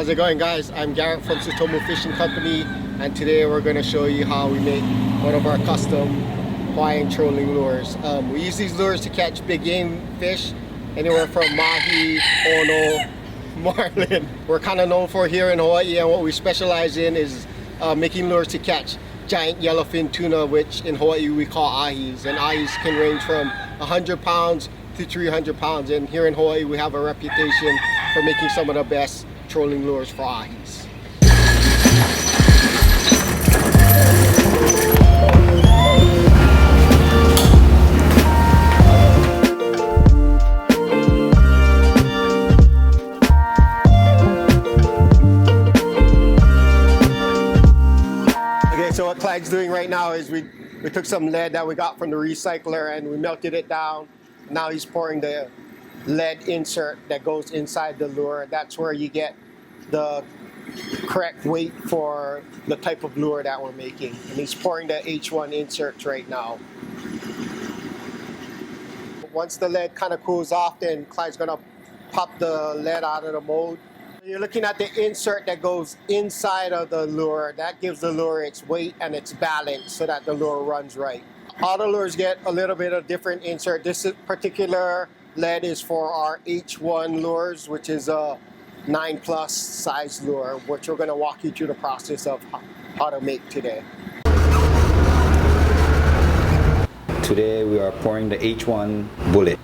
How's it going, guys? I'm Garrett from Tsutomu Fishing Company, and today we're going to show you how we make one of our custom Hawaiian trolling lures. We use these lures to catch big game fish, anywhere from Mahi, Pono, Marlin. We're kind of known for here in Hawaii, and what we specialize in is making lures to catch giant yellowfin tuna, which in Hawaii we call Ahis. And Ahis can range from 100 pounds to 300 pounds. And here in Hawaii we have a reputation for making some of the best trolling lures for Ahis. So what Clyde's doing right now is we took some lead that we got from the recycler and we melted it down. Now he's pouring the lead insert that goes inside the lure. That's where you get the correct weight for the type of lure that we're making. And he's pouring the H1 inserts right now. Once the lead kind of cools off, then Clyde's gonna pop the lead out of the mold. You're looking at the insert that goes inside of the lure. That gives the lure its weight and its balance so that the lure runs right. All the lures get a little bit of different insert. This particular lead is for our H1 lures, which is a 9+ size lure, which we're going to walk you through the process of how to make today. Today we are pouring the H1 bullet.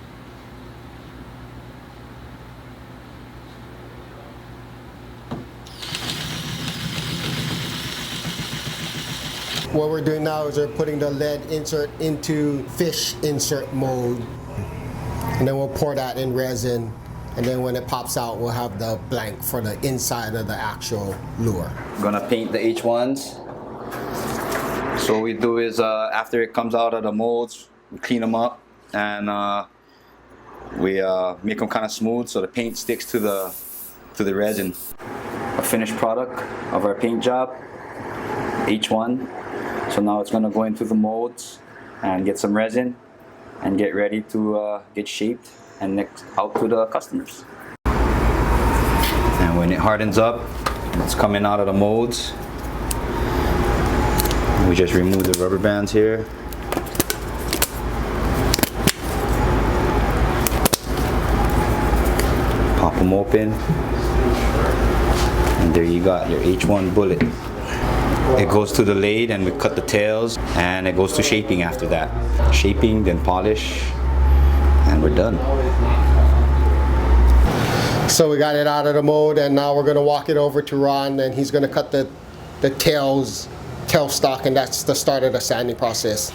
What we're doing now is we're putting the lead insert into fish insert mode, and then we'll pour that in resin, and then when it pops out we'll have the blank for the inside of the actual lure. I'm gonna paint the H1s. So what we do is after it comes out of the molds, we clean them up and we make them kind of smooth so the paint sticks to the resin. A finished product of our paint job, H1. So now it's going to go into the molds and get some resin and get ready to get shaped and next out to the customers. And when it hardens up, it's coming out of the molds. We just remove the rubber bands here. Pop them open. And there you got your H1 bullet. It goes to the lathe and we cut the tails, and it goes to shaping after that. Shaping, then polish, and we're done. So we got it out of the mold, and now we're going to walk it over to Ron, and he's going to cut the tail stock, and that's the start of the sanding process.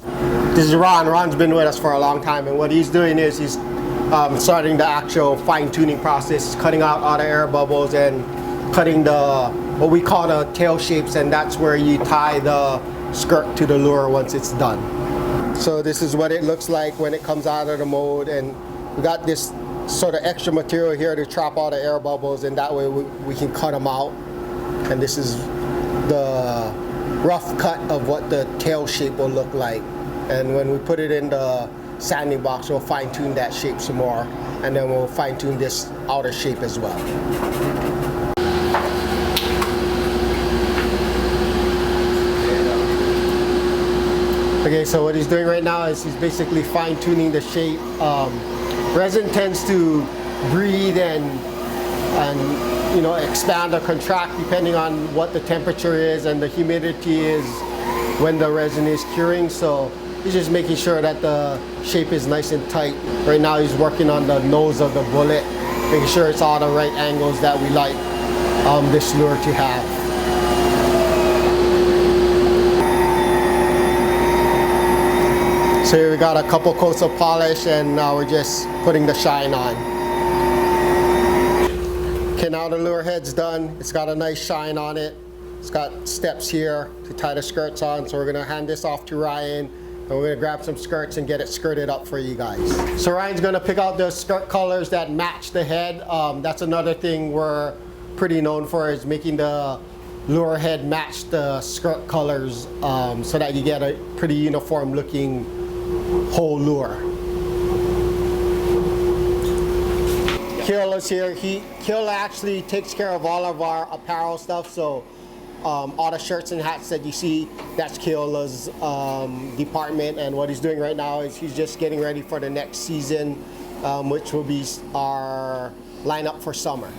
This is Ron. Ron's been with us for a long time, and what he's doing is he's starting the actual fine-tuning process. He's cutting out all the air bubbles and cutting what we call the tail shapes, and that's where you tie the skirt to the lure once it's done. So this is what it looks like when it comes out of the mold, and we got this sort of extra material here to trap all the air bubbles, and that way we can cut them out. And this is the rough cut of what the tail shape will look like. And when we put it in the sanding box, we'll fine-tune that shape some more, and then we'll fine-tune this outer shape as well. Okay, so what he's doing right now is he's basically fine-tuning the shape. Resin tends to breathe and expand or contract depending on what the temperature is and the humidity is when the resin is curing. So he's just making sure that the shape is nice and tight. Right now he's working on the nose of the bullet, making sure it's all the right angles that we like this lure to have. So here we got a couple coats of polish, and now we're just putting the shine on. Okay, now the lure head's done. It's got a nice shine on it. It's got steps here to tie the skirts on. So we're gonna hand this off to Ryan, and we're gonna grab some skirts and get it skirted up for you guys. So Ryan's gonna pick out the skirt colors that match the head. That's another thing we're pretty known for, is making the lure head match the skirt colors so that you get a pretty uniform looking whole lure. Keola's here. Keola actually takes care of all of our apparel stuff. So all the shirts and hats that you see, that's Keola's department. And what he's doing right now is he's just getting ready for the next season, which will be our lineup for summer.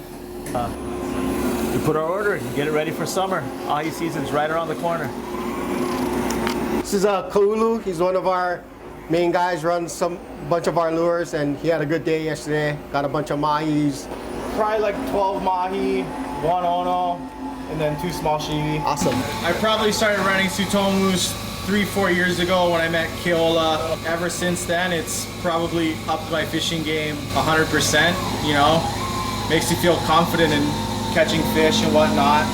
We put our order in, get it ready for summer. Ahi season's right around the corner. This is Kaulu. He's one of our main guys, runs bunch of our lures, and he had a good day yesterday. Got a bunch of mahis. Probably like 12 mahi, 1 ono, and then 2 small shiwi. Awesome. I probably started running Tsutomus 3-4 years ago when I met Keola. Ever since then, it's probably upped my fishing game 100%, you know. Makes you feel confident in catching fish and whatnot.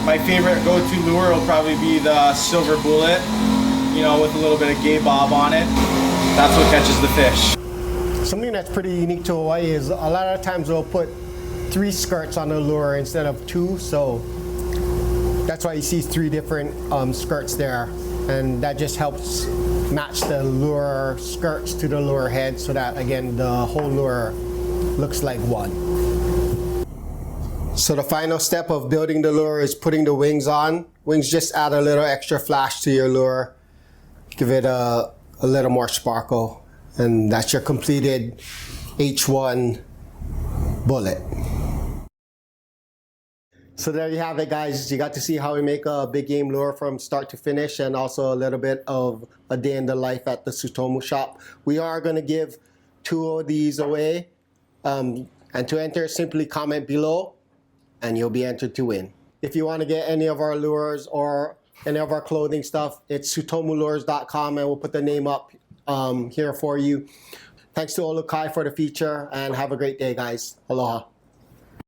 My favorite go-to lure will probably be the silver bullet, you know, with a little bit of gay bob on it. That's what catches the fish. Something that's pretty unique to Hawaii is a lot of times we'll put 3 skirts on the lure instead of 2, so that's why you see 3 different skirts there, and that just helps match the lure skirts to the lure head so that again the whole lure looks like one. So the final step of building the lure is putting the wings on. Wings just add a little extra flash to your lure, give it a little more sparkle, and that's your completed H1 bullet. So there you have it, guys. You got to see how we make a big game lure from start to finish, and also a little bit of a day in the life at the Tsutomu shop. We are going to give 2 of these away, and to enter, simply comment below and you'll be entered to win. If you want to get any of our lures or any of our clothing stuff, it's Tsutomulures.com, and we'll put the name up here for you. Thanks to OluKai for the feature, and have a great day, guys. Aloha.